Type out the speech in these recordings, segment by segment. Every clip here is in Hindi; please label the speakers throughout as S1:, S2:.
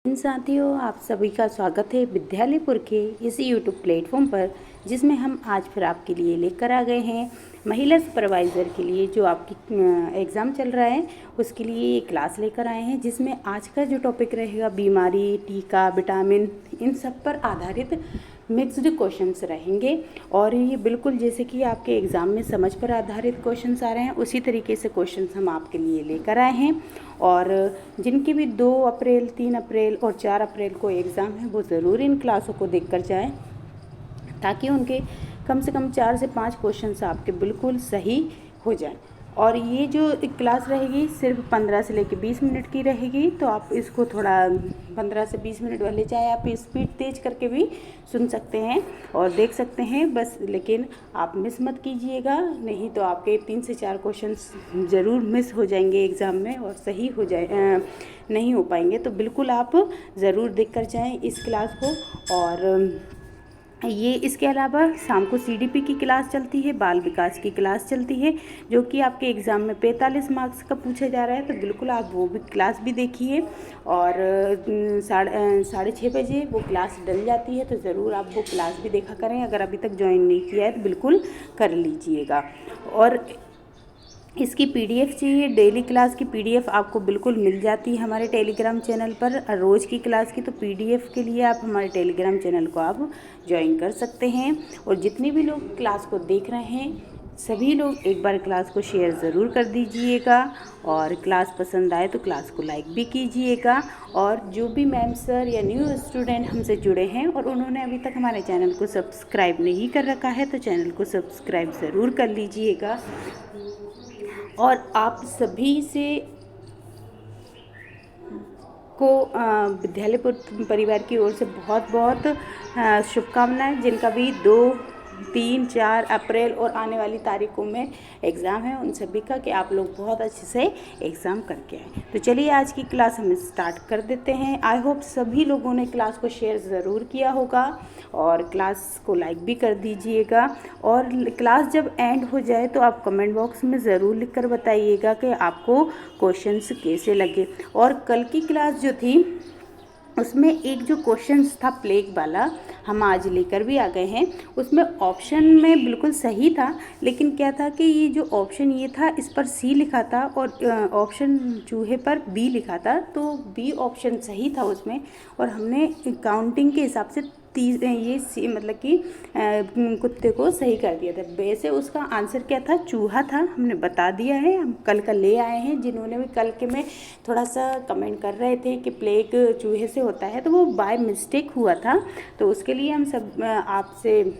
S1: इन साथियों, आप सभी का स्वागत है विद्यालयपुर के इस यूट्यूब प्लेटफॉर्म पर, जिसमें हम आज फिर आपके लिए लेकर आ गए हैं महिला सुपरवाइज़र के लिए जो आपकी एग्ज़ाम चल रहा है उसके लिए क्लास लेकर आए हैं। जिसमें आज का जो टॉपिक रहेगा बीमारी, टीका, विटामिन, इन सब पर आधारित मिक्स्ड क्वेश्चंस रहेंगे। और ये बिल्कुल जैसे कि आपके एग्ज़ाम में समझ पर आधारित क्वेश्चंस आ रहे हैं उसी तरीके से क्वेश्चंस हम आपके लिए लेकर आए हैं। और जिनके भी 2 अप्रैल, 3 अप्रैल और 4 अप्रैल को एग्ज़ाम है वो ज़रूर इन क्लासों को देख कर जाएँ, ताकि उनके कम से कम 4 से 5 क्वेश्चंस आपके बिल्कुल सही हो जाएं। और ये जो एक क्लास रहेगी सिर्फ 15 से लेकर 20 मिनट की रहेगी, तो आप इसको थोड़ा 15 से 20 मिनट वाले चाहे आप स्पीड तेज़ करके भी सुन सकते हैं और देख सकते हैं बस। लेकिन आप मिस मत कीजिएगा, नहीं तो आपके 3 से 4 क्वेश्चंस ज़रूर मिस हो जाएंगे एग्ज़ाम में और सही हो जाए नहीं हो पाएंगे। तो बिल्कुल आप ज़रूर देख कर जाएँ इस क्लास को। और ये इसके अलावा शाम को सीडीपी की क्लास चलती है, बाल विकास की क्लास चलती है, जो कि आपके एग्ज़ाम में 45 मार्क्स का पूछा जा रहा है। तो बिल्कुल आप वो भी क्लास भी देखिए। और 6:30 बजे वो क्लास डल जाती है, तो ज़रूर आप वो क्लास भी देखा करें। अगर अभी तक ज्वाइन नहीं किया है तो बिल्कुल कर लीजिएगा। और इसकी पीडीएफ चाहिए, डेली क्लास की पीडीएफ आपको बिल्कुल मिल जाती है हमारे टेलीग्राम चैनल पर रोज़ की क्लास की। तो पीडीएफ के लिए आप हमारे टेलीग्राम चैनल को आप ज्वाइन कर सकते हैं। और जितने भी लोग क्लास को देख रहे हैं सभी लोग एक बार क्लास को शेयर ज़रूर कर दीजिएगा। और क्लास पसंद आए तो क्लास को लाइक भी कीजिएगा। और जो भी मैम सर या न्यू स्टूडेंट हमसे जुड़े हैं और उन्होंने अभी तक हमारे चैनल को सब्सक्राइब नहीं कर रखा है तो चैनल को सब्सक्राइब ज़रूर कर लीजिएगा। और आप सभी से को विद्यालयपुर परिवार की ओर से बहुत बहुत शुभकामनाएं, जिनका भी 2, 3, 4 अप्रैल और आने वाली तारीखों में एग्ज़ाम है, उन सभी का कि आप लोग बहुत अच्छे से एग्ज़ाम करके आए। तो चलिए आज की क्लास हम स्टार्ट कर देते हैं। आई होप सभी लोगों ने क्लास को शेयर ज़रूर किया होगा और क्लास को लाइक भी कर दीजिएगा। और क्लास जब एंड हो जाए तो आप कमेंट बॉक्स में ज़रूर लिख कर बताइएगा कि आपको क्वेश्चंस कैसे लगे। और कल की क्लास जो थी उसमें एक जो क्वेश्चंस था प्लेग वाला, हम आज लेकर भी आ गए हैं। उसमें ऑप्शन में बिल्कुल सही था, लेकिन क्या था कि ये जो ऑप्शन ये था इस पर सी लिखा था और ऑप्शन चूहे पर बी लिखा था। तो बी ऑप्शन सही था उसमें, और हमने काउंटिंग के हिसाब से ये मतलब कि कुत्ते को सही कर दिया था। वैसे उसका आंसर क्या था, चूहा था, हमने बता दिया है। हम कल का ले आए हैं। जिन्होंने भी कल के में थोड़ा सा कमेंट कर रहे थे कि प्लेग चूहे से होता है, तो वो बाय मिस्टेक हुआ था, तो उसके लिए हम सब आपसे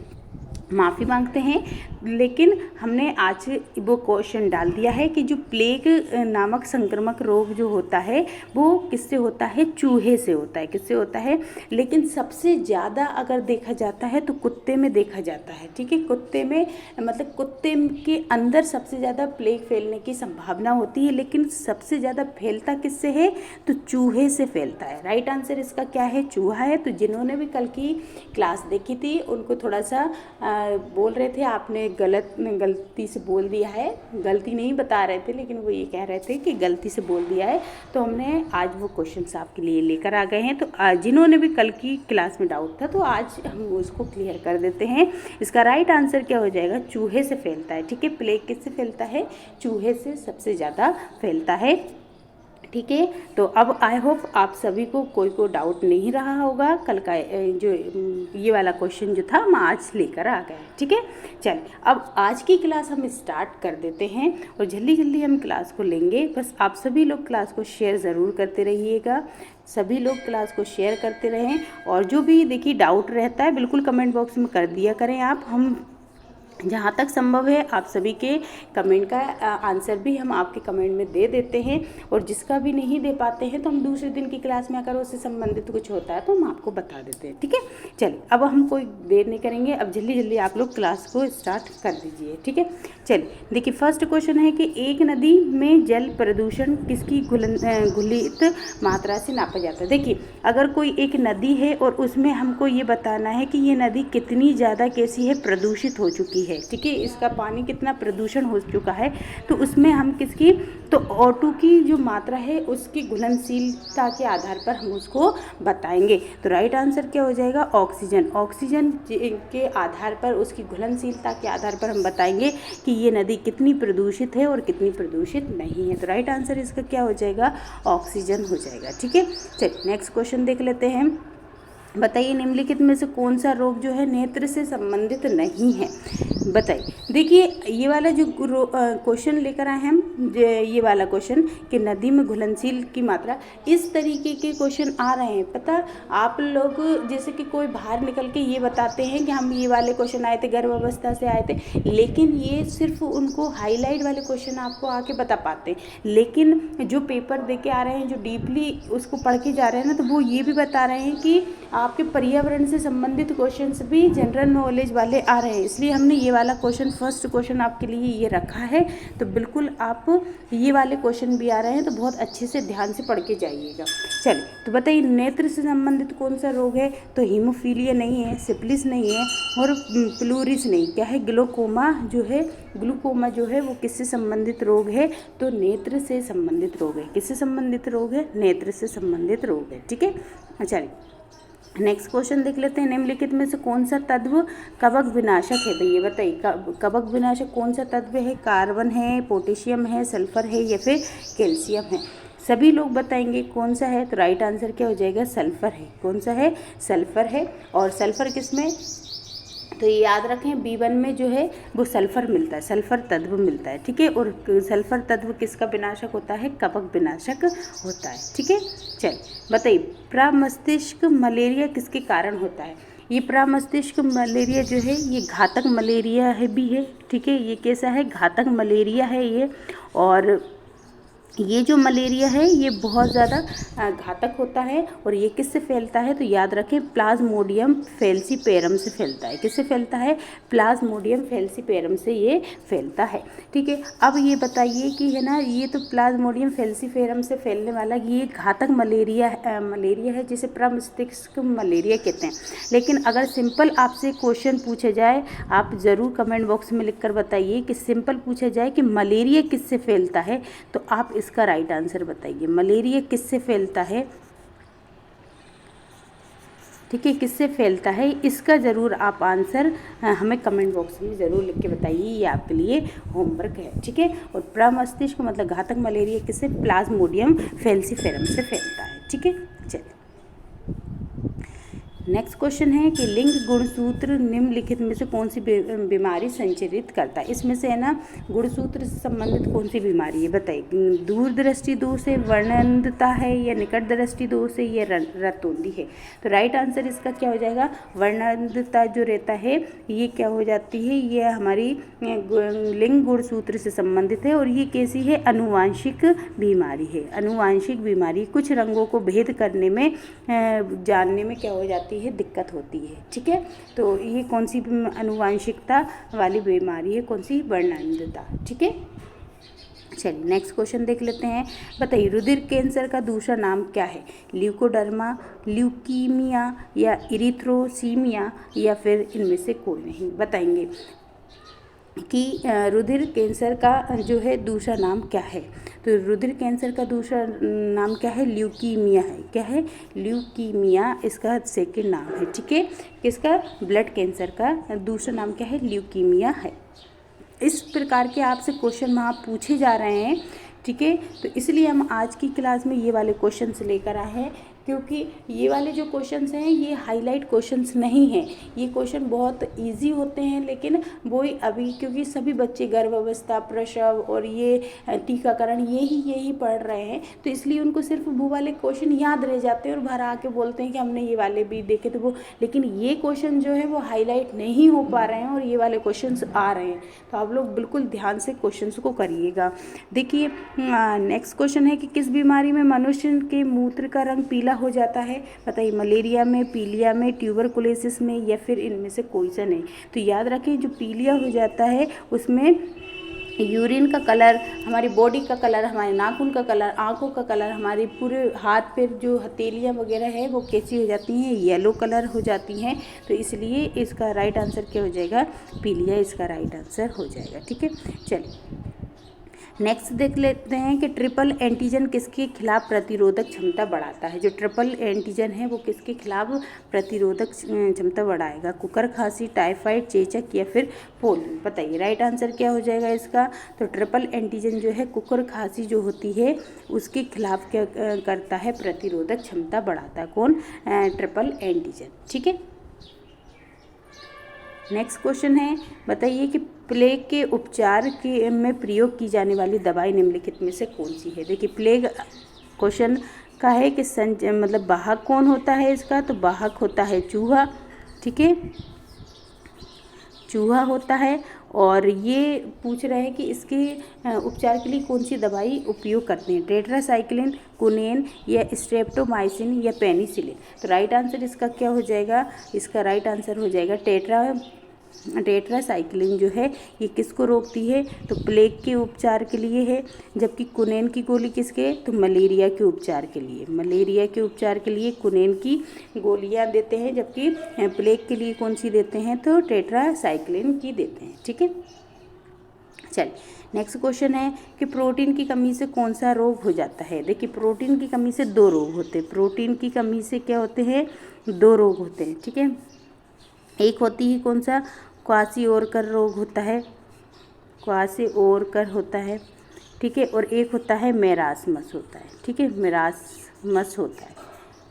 S1: माफ़ी मांगते हैं। लेकिन हमने आज वो क्वेश्चन डाल दिया है कि जो प्लेग नामक संक्रामक रोग जो होता है वो किससे होता है, चूहे से होता है। किससे होता है, लेकिन सबसे ज़्यादा अगर देखा जाता है तो कुत्ते में देखा जाता है। ठीक है, कुत्ते में मतलब कुत्ते के अंदर सबसे ज़्यादा प्लेग फैलने की संभावना होती है, लेकिन सबसे ज़्यादा फैलता किससे है, तो चूहे से फैलता है। राइट आंसर इसका क्या है, चूहा है। तो जिन्होंने भी कल की क्लास देखी थी उनको थोड़ा सा बोल रहे थे आपने गलती से बोल दिया है, गलती नहीं बता रहे थे लेकिन वो ये कह रहे थे कि गलती से बोल दिया है। तो हमने आज वो क्वेश्चंस आपके लिए लेकर आ गए हैं। तो जिन्होंने भी कल की क्लास में डाउट था तो आज हम उसको क्लियर कर देते हैं। इसका राइट आंसर क्या हो जाएगा, चूहे से फैलता है। ठीक है, प्लेग किससे फैलता है, चूहे से सबसे ज़्यादा फैलता है। ठीक है, तो अब आई होप आप सभी को कोई डाउट नहीं रहा होगा। कल का जो ये वाला क्वेश्चन जो था हम आज लेकर आ गए। ठीक है, चलिए अब आज की क्लास हम स्टार्ट कर देते हैं और जल्दी जल्दी हम क्लास को लेंगे। बस आप सभी लोग क्लास को शेयर ज़रूर करते रहिएगा, सभी लोग क्लास को शेयर करते रहें। और जो भी देखिए डाउट रहता है बिल्कुल कमेंट बॉक्स में कर दिया करें आप। हम जहाँ तक संभव है आप सभी के कमेंट का आंसर भी हम आपके कमेंट में दे देते हैं। और जिसका भी नहीं दे पाते हैं तो हम दूसरे दिन की क्लास में अगर उससे संबंधित कुछ होता है तो हम आपको बता देते हैं। ठीक है, चलिए अब हम कोई देर नहीं करेंगे, अब जल्दी जल्दी आप लोग क्लास को स्टार्ट कर दीजिए। ठीक है, चलिए देखिए फर्स्ट क्वेश्चन है कि एक नदी में जल प्रदूषण किसकी घुलित मात्रा से नापा जाता है। देखिए अगर कोई एक नदी है और उसमें हमको ये बताना है कि ये नदी कितनी ज़्यादा कैसी है, प्रदूषित हो चुकी है। है, ठीक है, इसका पानी कितना प्रदूषण हो चुका है, तो उसमें हम किसकी, तो O2 की जो मात्रा है उसकी घुलनशीलता के आधार पर हम उसको बताएंगे। तो राइट आंसर क्या हो जाएगा, ऑक्सीजन। ऑक्सीजन के आधार पर, उसकी घुलनशीलता के आधार पर हम बताएंगे कि ये नदी कितनी प्रदूषित है और कितनी प्रदूषित नहीं है। तो राइट आंसर इसका क्या हो जाएगा, ऑक्सीजन हो जाएगा, ठीक है। चलिए नेक्स्ट क्वेश्चन देख लेते हैं। बताइए निम्नलिखित में से कौन सा रोग जो है नेत्र से संबंधित नहीं है, बताइए। देखिए ये वाला जो क्वेश्चन लेकर आए हम, ये वाला क्वेश्चन कि नदी में घुलनशील की मात्रा, इस तरीके के क्वेश्चन आ रहे हैं। पता आप लोग जैसे कि कोई बाहर निकल के ये बताते हैं कि हम ये वाले क्वेश्चन आए थे, गर्भावस्था से आए थे, लेकिन ये सिर्फ उनको हाईलाइट वाले क्वेश्चन आपको आके बता पाते हैं। लेकिन जो पेपर दे के आ रहे हैं, जो डीपली उसको पढ़ के जा रहे हैं ना, तो वो ये भी बता रहे हैं कि आपके पर्यावरण से संबंधित क्वेश्चंस भी जनरल नॉलेज वाले आ रहे हैं। इसलिए हमने ये वाला क्वेश्चन, फर्स्ट क्वेश्चन आपके लिए ये रखा है। तो बिल्कुल आप ये वाले क्वेश्चन भी आ रहे हैं तो बहुत अच्छे से ध्यान से पढ़ के जाइएगा। चलिए तो बताइए नेत्र से संबंधित कौन सा रोग है, तो हीमोफीलिया नहीं है, सिफिलिस नहीं है और प्लूरिस नहीं, क्या है, ग्लूकोमा जो है वो किससे संबंधित रोग है, तो नेत्र से संबंधित रोग है। किससे संबंधित रोग है, नेत्र से संबंधित रोग है, ठीक है। चलिए नेक्स्ट क्वेश्चन देख लेते हैं। निम्नलिखित में से कौन सा तत्व कवक विनाशक है, भैया बताइए। कवक विनाशक कौन सा तत्व है, कार्बन है, पोटेशियम है, सल्फर है या फिर कैल्शियम है। सभी लोग बताएंगे कौन सा है, तो राइट आंसर क्या हो जाएगा, सल्फर है। कौन सा है, सल्फर है। और सल्फर किसमें, तो ये याद रखें B1 में जो है वो सल्फर मिलता है, सल्फर तत्व मिलता है, ठीक है। और सल्फर तत्व किसका विनाशक होता है, कवक विनाशक होता है, ठीक है। चल बताइए प्रमस्तिष्क मलेरिया किसके कारण होता है। ये प्रमस्तिष्क मलेरिया जो है ये घातक मलेरिया है भी है, ठीक है। ये कैसा है, घातक मलेरिया है ये। और ये जो मलेरिया है ये बहुत ज़्यादा घातक होता है। और ये किससे फैलता है, तो याद रखें प्लाज्मोडियम फैल्सीपेरम से फैलता है। किससे फैलता है, प्लाज्मोडियम फैल्सीपेरम से ये फैलता है, ठीक है। अब ये बताइए कि है ना, ये तो प्लाज्मोडियम फैल्सीपेरम से फैलने वाला ये घातक मलेरिया है जिसे प्रमस्तिष्क मलेरिया कहते हैं। लेकिन अगर सिंपल आपसे क्वेश्चन पूछा जाए, आप ज़रूर कमेंट बॉक्स में लिख कर बताइए कि सिंपल पूछा जाए कि मलेरिया किससे फैलता है, तो आप इसका राइट आंसर बताइए। मलेरिया किससे फैलता है, ठीक है, किससे फैलता है, इसका ज़रूर आप आंसर हमें कमेंट बॉक्स में ज़रूर लिख के बताइए। ये आपके लिए होमवर्क है, ठीक है। और प्रमस्तिष्क मतलब घातक मलेरिया किससे, प्लाज्मोडियम फैल्सीपेरम से फैलता है, ठीक है। चलिए नेक्स्ट क्वेश्चन है कि लिंग गुणसूत्र निम्नलिखित में से कौन सी बीमारी संचरित करता है। इसमें से है ना गुणसूत्र से संबंधित कौन सी बीमारी है, बताइए। दूरदृष्टि दोष से, वर्णनता है या निकट दृष्टि दोष से, या रतौंधी है। तो राइट आंसर इसका क्या हो जाएगा, वर्णनता जो रहता है ये क्या हो जाती है, ये हमारी लिंग गुणसूत्र से संबंधित है। और ये कैसी है, अनुवांशिक बीमारी है। अनुवांशिक बीमारी कुछ रंगों को भेद करने में जानने में क्या हो जाती है, दिक्कत होती है, ठीक है। तो ये कौन सी अनुवांशिकता वाली बीमारी है, कौन सी, वर्णनता, ठीक है। चलिए नेक्स्ट क्वेश्चन देख लेते हैं। बताइए रुधिर कैंसर का दूसरा नाम क्या है, ल्यूकोडर्मा, ल्यूकीमिया या इरिथ्रोसीमिया या फिर इनमें से कोई नहीं। बताएंगे कि रुधिर कैंसर का जो है दूसरा नाम क्या है। तो रुधिर कैंसर का दूसरा नाम क्या है, ल्यूकीमिया है। क्या है, ल्यूकीमिया इसका सेकंड नाम है, ठीक है। किसका, ब्लड कैंसर का दूसरा नाम क्या है, ल्यूकीमिया है। इस प्रकार के आपसे क्वेश्चन वहाँ पूछे जा रहे हैं, ठीक है। तो इसलिए हम आज की क्लास में ये वाले क्वेश्चंस लेकर आए हैं, क्योंकि ये वाले जो क्वेश्चंस हैं ये हाईलाइट क्वेश्चंस नहीं हैं। ये क्वेश्चन बहुत इजी होते हैं, लेकिन वो अभी क्योंकि सभी बच्चे गर्भावस्था, प्रसव और ये टीकाकरण यही पढ़ रहे हैं, तो इसलिए उनको सिर्फ वो वाले क्वेश्चन याद रह जाते हैं और बाहर आके बोलते हैं कि हमने ये वाले भी देखे थे वो। लेकिन ये क्वेश्चन जो है वो हाईलाइट नहीं हो पा रहे हैं और ये वाले क्वेश्चन आ रहे हैं। तो आप लोग बिल्कुल ध्यान से क्वेश्चन को करिएगा। देखिए नेक्स्ट क्वेश्चन है कि किस बीमारी में मनुष्य के मूत्र का रंग पीला हो जाता है। बताइए मलेरिया में, पीलिया में, ट्यूबरकुलोसिस में या फिर इनमें से कोई सा नहीं। तो याद रखें जो पीलिया हो जाता है उसमें यूरिन का कलर, हमारी बॉडी का कलर, हमारे नाखून का कलर, आँखों का कलर, हमारे पूरे हाथ पैर जो हथेलियाँ वगैरह है वो कैसी हो जाती हैं, येलो कलर हो जाती हैं। तो इसलिए इसका राइट आंसर क्या हो जाएगा, पीलिया इसका राइट आंसर हो जाएगा। ठीक है, चलिए नेक्स्ट देख लेते हैं कि ट्रिपल एंटीजन किसके खिलाफ प्रतिरोधक क्षमता बढ़ाता है। जो ट्रिपल एंटीजन है वो किसके खिलाफ प्रतिरोधक क्षमता बढ़ाएगा, कुकर खांसी, टाइफाइड, चेचक या फिर पोलियो। बताइए राइट आंसर क्या हो जाएगा इसका। तो ट्रिपल एंटीजन जो है कुकर खांसी जो होती है उसके खिलाफ क्या करता है, प्रतिरोधक क्षमता बढ़ाता है। कौन, ट्रिपल एंटीजन। ठीक है, नेक्स्ट क्वेश्चन है, बताइए कि प्लेग के उपचार के में प्रयोग की जाने वाली दवाई निम्नलिखित में से कौन सी है। देखिए प्लेग क्वेश्चन का है कि मतलब वाहक कौन होता है इसका, तो वाहक होता है चूहा। ठीक है, चूहा होता है। और ये पूछ रहे हैं कि इसके उपचार के लिए कौन सी दवाई उपयोग करते हैं, टेट्रासाइक्लिन, कुनेन या स्ट्रेप्टोमाइसिन या पेनिसिलिन। तो राइट आंसर इसका क्या हो जाएगा, इसका राइट आंसर हो जाएगा टेट्रासाइक्लिन जो है ये किसको रोकती है, तो प्लेग के उपचार के लिए है। जबकि कुनेन की गोली किसके, तो मलेरिया के उपचार के लिए, मलेरिया के उपचार के लिए कुनेन की गोलियां देते हैं, जबकि प्लेग के लिए कौन सी देते हैं, तो टेट्रासाइक्लिन की देते हैं। ठीक है, चलिए नेक्स्ट क्वेश्चन है कि प्रोटीन की कमी से कौन सा रोग हो जाता है। देखिए प्रोटीन की कमी से दो रोग होते हैं, प्रोटीन की कमी से क्या होते हैं, दो रोग होते हैं। ठीक है, एक होती है कौन सा, क्वासिओरकर रोग होता है, क्वासिओरकर होता है। ठीक है, और एक होता है मेरास्मस होता है। ठीक है, मेरास्मस होता है,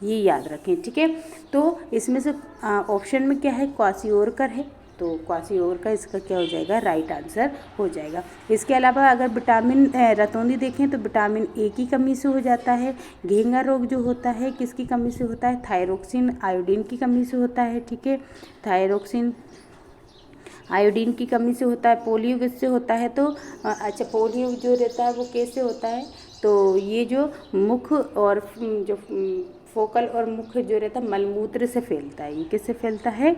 S1: ये याद रखें। ठीक है, तो इसमें से ऑप्शन में क्या है, क्वासिओरकर है, तो क्वासिओरकर इसका क्या हो जाएगा, राइट आंसर हो जाएगा। इसके अलावा अगर विटामिन रतौंधी देखें तो विटामिन ए की कमी से हो जाता है। घेंगा रोग जो होता है किसकी कमी से होता है, थायरोक्सिन आयोडीन की कमी से होता है। ठीक है, थायरोक्सिन आयोडीन की कमी से होता है। पोलियो किससे होता है, तो अच्छा पोलियो जो रहता है वो कैसे होता है, तो ये जो मुख और जो फोकल और मुख जो रहता है मलमूत्र से फैलता है। ये किससे फैलता है,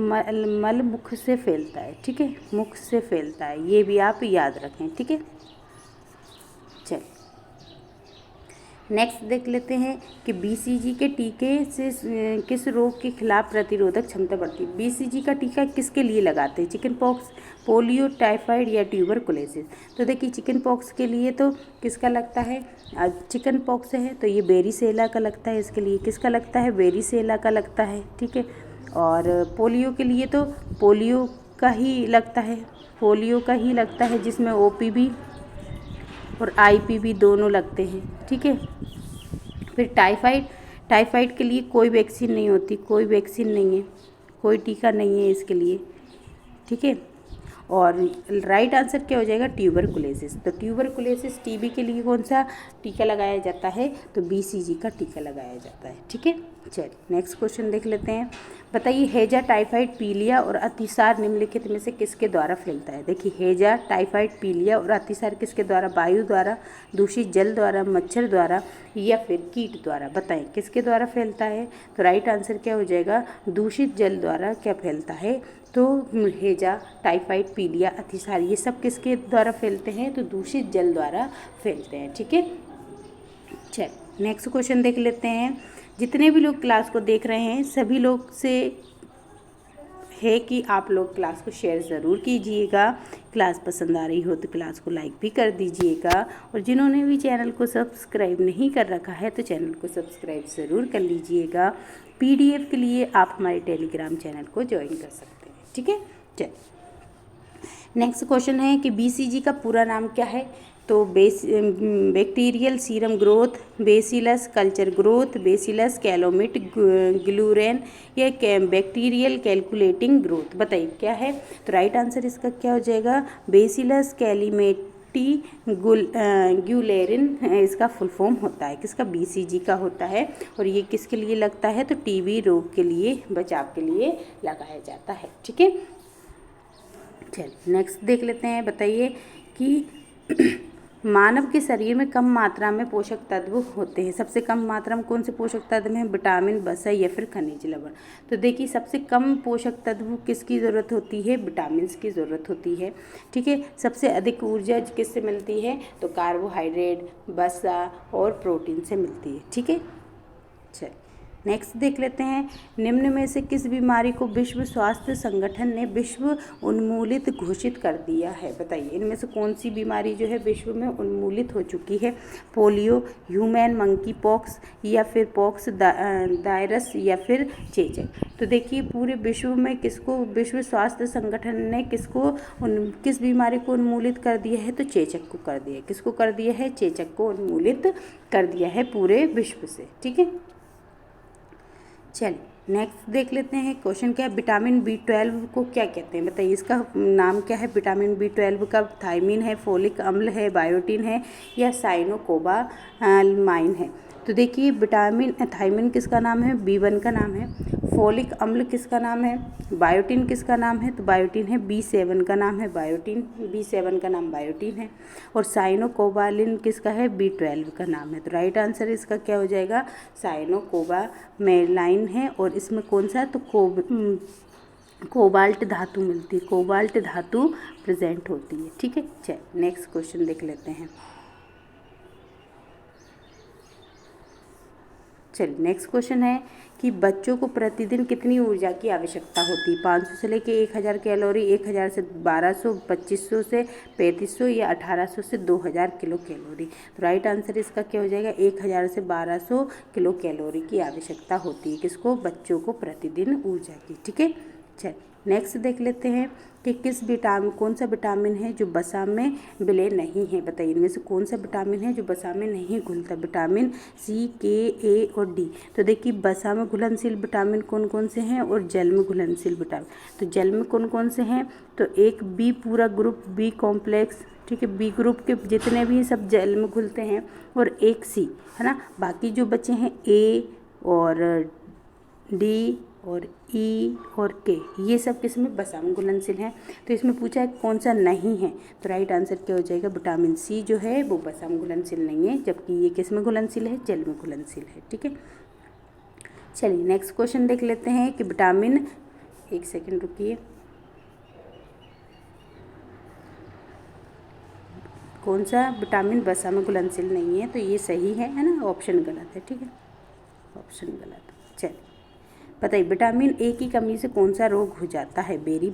S1: मल मुख से फैलता है। ठीक है, मुख से फैलता है, ये भी आप याद रखें। ठीक है, चलिए नेक्स्ट देख लेते हैं कि बीसीजी के टीके से किस रोग के खिलाफ प्रतिरोधक क्षमता बढ़ती है। बीसीजी का टीका किसके लिए लगाते हैं, चिकन पॉक्स, पोलियो, टाइफाइड या ट्यूबरकुलोसिस। तो देखिए चिकन पॉक्स के लिए तो किसका लगता है, चिकन पॉक्स है तो ये बेरीसेला का लगता है, इसके लिए किसका लगता है, बेरीसेला का लगता है। ठीक है, और पोलियो के लिए तो पोलियो का ही लगता है, पोलियो का ही लगता है, जिसमें ओपीवी और आईपीवी दोनों लगते हैं। ठीक है, फिर टाइफाइड के लिए कोई वैक्सीन नहीं होती, कोई वैक्सीन नहीं है, कोई टीका नहीं है इसके लिए। ठीक है, और राइट आंसर क्या हो जाएगा, ट्यूबरकुलोसिस। तो ट्यूबरकुलोसिस टीबी के लिए कौन सा टीका लगाया जाता है, तो बीसीजी का टीका लगाया जाता है। ठीक है, चलिए नेक्स्ट क्वेश्चन देख लेते हैं। बताइए हैजा, टाइफाइड, पीलिया और अतिसार निम्नलिखित में से किसके द्वारा फैलता है। देखिए हैजा, टाइफाइड, पीलिया और अतिसार किसके द्वारा, वायु द्वारा, दूषित जल द्वारा, मच्छर द्वारा या फिर कीट द्वारा। बताएं किसके द्वारा फैलता है, तो राइट आंसर क्या हो जाएगा, दूषित जल द्वारा क्या फैलता है, तो हैजा, टाइफाइड, पीलिया, अतिसार ये सब किसके द्वारा फैलते हैं, तो दूषित जल द्वारा फैलते हैं। ठीक है, चल नेक्स्ट क्वेश्चन देख लेते हैं। जितने भी लोग क्लास को देख रहे हैं सभी लोग से है कि आप लोग क्लास को शेयर ज़रूर कीजिएगा, क्लास पसंद आ रही हो तो क्लास को लाइक भी कर दीजिएगा, और जिन्होंने भी चैनल को सब्सक्राइब नहीं कर रखा है तो चैनल को सब्सक्राइब ज़रूर कर लीजिएगा। पीडीएफ के लिए आप हमारे टेलीग्राम चैनल को ज्वाइन कर सकते हैं। ठीक है, चल नेक्स्ट क्वेश्चन है कि बीसीजी का पूरा नाम क्या है, तो bacterial serum growth, bacillus culture growth, bacillus Calmette Guerin या बैक्टीरियल कैलकुलेटिंग ग्रोथ। बताइए क्या है, तो राइट आंसर इसका क्या हो जाएगा, बेसिलस कैलिमेटी ग्यूलेरिन इसका फुल फॉर्म होता है, किसका, बीसीजी का होता है। और ये किसके लिए लगता है, तो टीबी रोग के लिए, बचाव के लिए लगाया जाता है। ठीक है, चल नेक्स्ट देख लेते हैं। बताइए कि मानव के शरीर में कम मात्रा में पोषक तत्व होते हैं। सबसे कम मात्रा में कौन से पोषक तत्व हैं? विटामिन, वसा या फिर खनिज लवण। तो देखिए सबसे कम पोषक तत्व किसकी ज़रूरत होती है? विटामिन की ज़रूरत होती है। ठीक है। सबसे अधिक ऊर्जा किससे मिलती है? तो कार्बोहाइड्रेट, वसा और प्रोटीन से मिलती है। ठीक है। चलिए नेक्स्ट देख लेते हैं, निम्न में से किस बीमारी को विश्व स्वास्थ्य संगठन ने विश्व उन्मूलित घोषित कर दिया है? बताइए इनमें से कौन सी बीमारी जो है विश्व में उन्मूलित हो चुकी है? पोलियो, ह्यूमन मंकी पॉक्स या फिर पॉक्स दायरस या फिर चेचक। तो देखिए पूरे विश्व में किसको विश्व स्वास्थ्य संगठन ने किस बीमारी को उन्मूलित कर दिया है? तो चेचक को कर दिया है। किसको कर दिया है? चेचक को उन्मूलित कर दिया है पूरे विश्व से। ठीक है। चलिए नेक्स्ट देख लेते हैं, क्वेश्चन क्या है? विटामिन B12 को क्या कहते हैं? बताइए इसका नाम क्या है? विटामिन B12 का थायमिन है, फोलिक अम्ल है, बायोटिन है या साइनोकोबालामाइन है? तो देखिए विटामिन थायमिन किसका नाम है? B1 का नाम है। फोलिक अम्ल किसका नाम है? बायोटिन किसका नाम है? तो बायोटिन है। B7 का नाम है बायोटिन, B7 का नाम बायोटिन है। और साइनोकोबालिन किसका है? B12 का नाम है। तो राइट आंसर इसका क्या हो जाएगा? साइनोकोबामेलाइन है। और इसमें कौन सा? तो कोबाल्ट धातु मिलती है, कोबाल्ट धातु प्रेजेंट होती है। ठीक है। चलिए नेक्स्ट क्वेश्चन देख लेते हैं। चलिए नेक्स्ट क्वेश्चन है कि बच्चों को प्रतिदिन कितनी ऊर्जा की आवश्यकता होती है? 500 से लेके 1000 कैलोरी, 1000 से 1200, 2500 से 3500 या 1800 से 2000 किलो कैलोरी। तो राइट आंसर इसका क्या हो जाएगा? 1000 से 1200 किलो कैलोरी की आवश्यकता होती है किसको? बच्चों को प्रतिदिन ऊर्जा की। ठीक है। चल नेक्स्ट देख लेते हैं कि कौन सा विटामिन है जो वसा में विलय नहीं है? बताइए इनमें से कौन सा विटामिन है जो वसा में नहीं घुलता? विटामिन C, K, A और D। तो देखिए वसा में घुलनशील विटामिन कौन कौन से हैं और जल में घुलनशील विटामिन। तो जल में कौन कौन से हैं? तो एक B पूरा ग्रुप, B कॉम्प्लेक्स, ठीक है, B ग्रुप के जितने भी सब जल में घुलते हैं, और एक C है ना। बाकी जो बचे हैं A और D और E और K, ये सब किस में? वसा में घुलनशील हैं। तो इसमें पूछा है कौन सा नहीं है? तो राइट आंसर क्या हो जाएगा? विटामिन C जो है वो वसा में घुलनशील नहीं है, जबकि ये किस में घुलनशील है? जल में घुलनशील है। ठीक है। चलिए नेक्स्ट क्वेश्चन देख लेते हैं कि विटामिन, एक सेकेंड रुकिए, कौन सा विटामिन वसा में घुलनशील नहीं है? तो ये सही है ना, ऑप्शन गलत है। ठीक है, ऑप्शन गलत। चलिए बताइए विटामिन A की कमी से कौन सा रोग हो जाता है? बेरी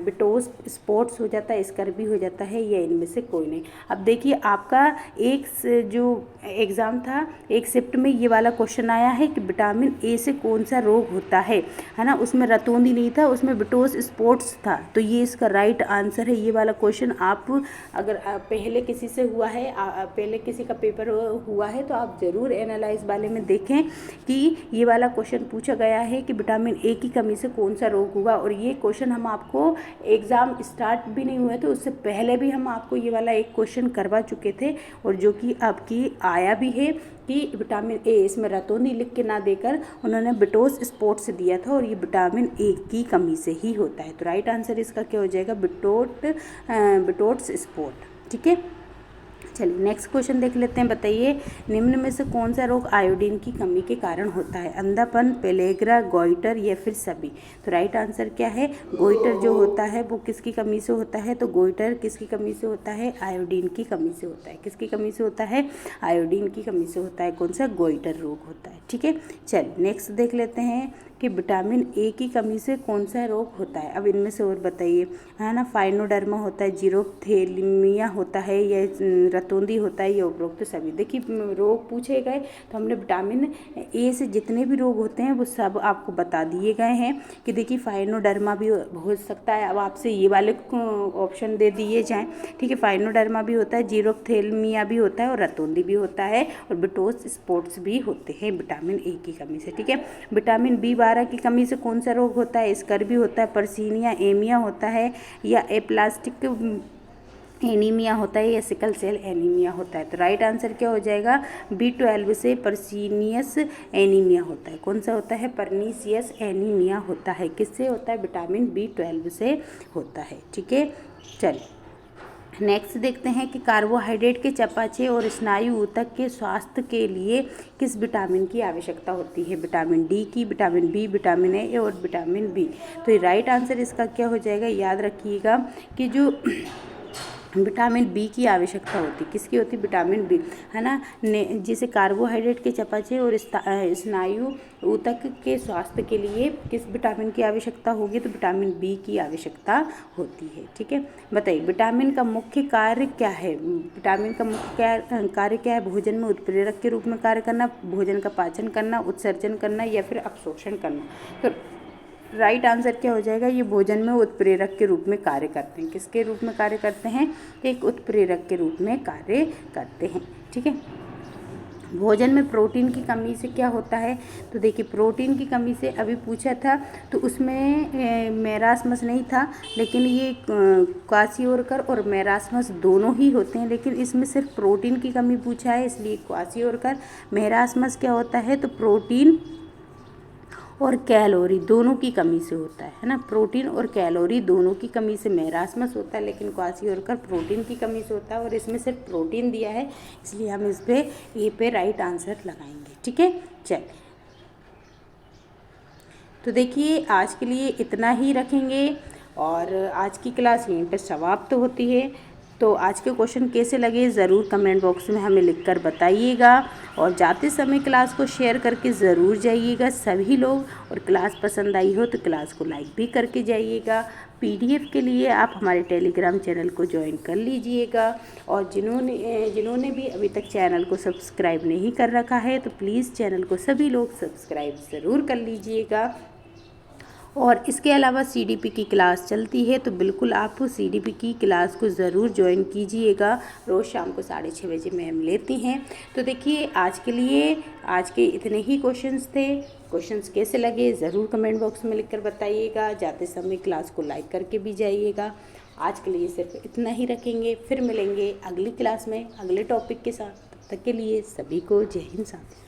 S1: बिटोस स्पॉट्स हो जाता है, स्कर्वी हो जाता है, या इनमें से कोई नहीं? अब देखिए आपका एक जो एग्ज़ाम था, एक शिफ्ट में ये वाला क्वेश्चन आया है कि विटामिन A से कौन सा रोग होता है ना। उसमें रतौंधी नहीं था, उसमें बिटोस स्पॉट्स था। तो ये इसका राइट आंसर है। ये वाला क्वेश्चन आप अगर पहले किसी से हुआ है, पहले किसी का पेपर हुआ है, तो आप ज़रूर एनालाइज वाले में देखें कि ये वाला क्वेश्चन पूछा गया है कि विटामिन A की कमी से कौन सा रोग हुआ। और ये क्वेश्चन हम आपको एग्ज़ाम स्टार्ट भी नहीं हुए थे उससे पहले भी हम आपको ये वाला एक क्वेश्चन करवा चुके थे, और जो कि आपकी आया भी है कि विटामिन A, इसमें रतौंधी लिख के ना देकर उन्होंने बिटोस स्पॉट्स दिया था, और ये विटामिन A की कमी से ही होता है। तो राइट आंसर इसका क्या हो जाएगा? बिटोट्स स्पॉट। ठीक है। चलिए नेक्स्ट क्वेश्चन देख लेते हैं। बताइए निम्न में से कौन सा रोग आयोडीन की कमी के कारण होता है? अंधापन, पेलेग्रा, गोइटर या फिर सभी? तो राइट आंसर क्या है? गोइटर जो होता है वो किसकी कमी से होता है? तो गोइटर किसकी कमी से होता है? आयोडीन की कमी से होता है। किसकी कमी से होता है? आयोडीन की कमी से होता है। कौन सा? गोइटर रोग होता है। ठीक है। चलिए नेक्स्ट देख लेते हैं कि विटामिन A की कमी से कौन सा रोग होता है? अब इनमें से और बताइए, है ना। फाइनोडर्मा होता है, जीरोप्थेल्मिया होता है, या रतौंधी होता है, या उपरोक्त तो सभी। देखिए रोग पूछे गए तो हमने विटामिन A से जितने भी रोग होते हैं वो सब आपको बता दिए गए हैं कि देखिए फाइनोडर्मा भी हो सकता है। अब आपसे ये वाले ऑप्शन दे दिए जाएँ। ठीक है, फाइनोडर्मा भी होता है, जीरोप्थेल्मिया भी होता है, और रतौंधी भी होता है, और बिटोस स्पॉट्स भी होते हैं विटामिन A की कमी से। ठीक है। विटामिन B12 की कमी से कौन सा रोग होता है? स्कर्वी होता है, पर्सीनिया एमिया होता है, या एप्लास्टिक एनीमिया होता है, या सिकल सेल एनीमिया होता है? तो राइट आंसर क्या हो जाएगा? B12 से पर्सीनियस एनीमिया होता है। कौन सा होता है? पर्नीसियस एनीमिया होता है। किससे होता है? विटामिन B12 से होता है। ठीक है। चलिए नेक्स्ट देखते हैं कि कार्बोहाइड्रेट के चयापचय और स्नायु ऊतक के स्वास्थ्य के लिए किस विटामिन की आवश्यकता होती है? विटामिन डी की, विटामिन बी, विटामिन ए और विटामिन बी। तो ये राइट आंसर इसका क्या हो जाएगा? याद रखिएगा कि जो विटामिन बी की आवश्यकता होती, किसकी होती? विटामिन बी, है ना। जिसे कार्बोहाइड्रेट के चयापचय और स्नायु ऊतक के स्वास्थ्य के लिए किस विटामिन की आवश्यकता होगी? तो विटामिन बी की आवश्यकता होती है। ठीक है, बताइए विटामिन का मुख्य कार्य क्या है? विटामिन का मुख्य कार्य क्या है? भोजन में उत्प्रेरक के रूप में कार्य करना, भोजन का पाचन करना, उत्सर्जन करना या फिर अवशोषण करना। तो राइट आंसर क्या हो जाएगा? ये भोजन में उत्प्रेरक के रूप में कार्य करते हैं। किसके रूप में कार्य करते हैं? एक उत्प्रेरक के रूप में कार्य करते हैं। ठीक है, भोजन में प्रोटीन की कमी से क्या होता है? तो देखिए प्रोटीन की कमी से अभी पूछा था तो उसमें मेरास्मस नहीं था, लेकिन ये क्वासियोरकर और मेरास्मस दोनों ही होते हैं, लेकिन इसमें सिर्फ प्रोटीन की कमी पूछा है, इसलिए क्वासियोरकर। मेरास्मस क्या होता है? तो प्रोटीन और कैलोरी दोनों की कमी से होता है ना। प्रोटीन और कैलोरी दोनों की कमी से मेरास्मस होता है, लेकिन क्वासियोरकर प्रोटीन की कमी से होता है, और इसमें सिर्फ प्रोटीन दिया है, इसलिए हम इस पे ए पे राइट आंसर लगाएंगे। ठीक है, चल तो देखिए आज के लिए इतना ही रखेंगे और आज की क्लास यहीं पर समाप्त होती है। तो आज के क्वेश्चन कैसे लगे ज़रूर कमेंट बॉक्स में हमें लिखकर बताइएगा, और जाते समय क्लास को शेयर करके ज़रूर जाइएगा सभी लोग, और क्लास पसंद आई हो तो क्लास को लाइक भी करके जाइएगा। पीडीएफ के लिए आप हमारे टेलीग्राम चैनल को ज्वाइन कर लीजिएगा, और जिन्होंने भी अभी तक चैनल को सब्सक्राइब नहीं कर रखा है तो प्लीज़ चैनल को सभी लोग सब्सक्राइब ज़रूर कर लीजिएगा। और इसके अलावा सीडीपी की क्लास चलती है, तो बिल्कुल आप सीडीपी की क्लास को ज़रूर ज्वाइन कीजिएगा। रोज़ शाम को 6:30 बजे मैम लेती हैं। तो देखिए आज के लिए आज के इतने ही क्वेश्चंस थे। क्वेश्चंस कैसे लगे ज़रूर कमेंट बॉक्स में लिखकर बताइएगा। जाते समय क्लास को लाइक करके भी जाइएगा। आज के लिए सिर्फ इतना ही रखेंगे, फिर मिलेंगे अगली क्लास में अगले टॉपिक के साथ। तब तक के लिए सभी को जय हिंद साथियों।